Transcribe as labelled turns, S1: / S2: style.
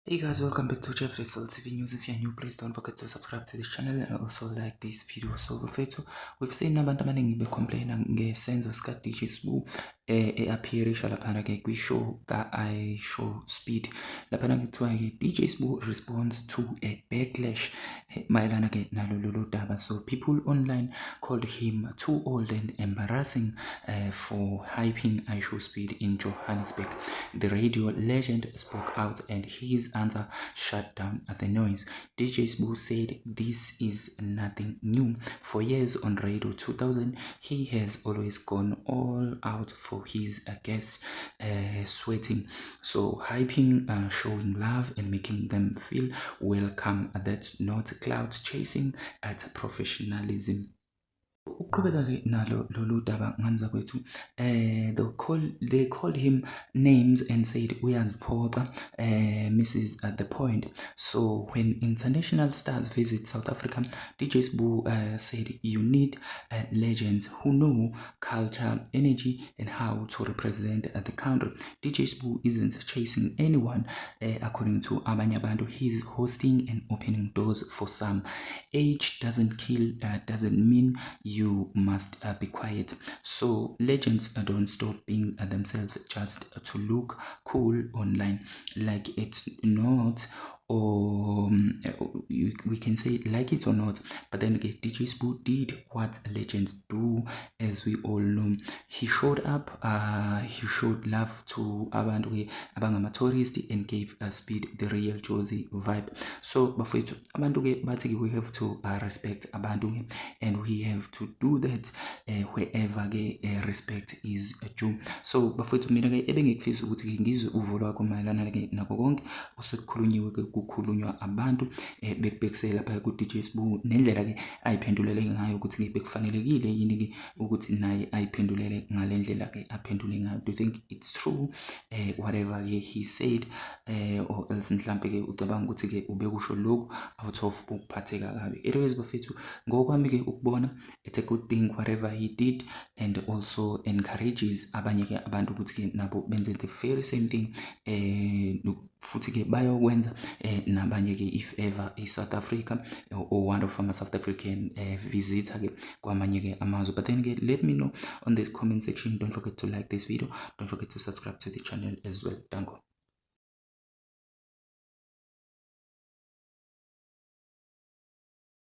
S1: Hey guys, welcome back to Jeffrey Soul TV News. If you're new, please don't forget to subscribe to this channel and also like this video. So befethu, we've seen abantu abaningi becomplaina ngesenzo sika DJ Sbu appearisha laphana ke kwi-show ka-iShow Speed. Laphana kuthiwa ke DJ Sbu responds to a backlash mayelana ke nalolu daba. So people online called him too old and embarrassing for hyping iShow Speed in Johannesburg. The radio legend spoke out and his answer shut down at the noise. DJ Sbu said this is nothing new. For years on Radio 2000, he has always gone all out for his guests, sweating, so hyping, showing love and making them feel welcome. That's not cloud chasing, at professionalism. Uqhubeka ke nalo lolu daba nganza kwethu they called him names and said uyaziphoxa, misses at the point. So when international stars visit South Africa, DJ Sbu said you need legends who know culture, energy and how to represent the country. DJ Sbu isn't chasing anyone, according to abanye abantu. He's hosting and opening doors for some. Age doesn't kill, doesn't mean you must be quiet. So legends don't stop being themselves just to look cool online. Like it's not, or we can say like it or not, but then again DJ Sbu did what legends do, as we all know. He showed up, he showed love to abantu abangama tourists and gave Speed the real Josie vibe. So bafethu abantu ke bathi we have to respect abantu and we have to do that wherever ke respect is due. So bafethu mina ke ebengikufisa ukuthi ke ngizwe uvo lwakho mayelana ke nakho konke osekukhulunyiwe ke kukhulunywa abantu bekubekisela lapha ku DJ Sbu nendlela ke ayiphendulele ngayo ukuthi ke bekufanelekile yini ke ukuthi naye ayiphendulele ngalendlela ke aphendule ngayo. Do you think it's true whatever he said, or else mhlambe ke ucabanga ukuthi ke ubekusho lokhu out of ukuphatheka kabi? Anyways bafethu, ngokwami ke ukubona it's a good thing whatever he did, and also encourages abanye ke abantu ukuthi ke nabo benze the very same thing futhi ke bayokwenza nabanye ke if ever South Africa or one of South African visitor ke kwamanye ke amazwe. But then again, let me know on the comment section. Don't forget to like this video, don't forget to subscribe to the channel as well. Danko.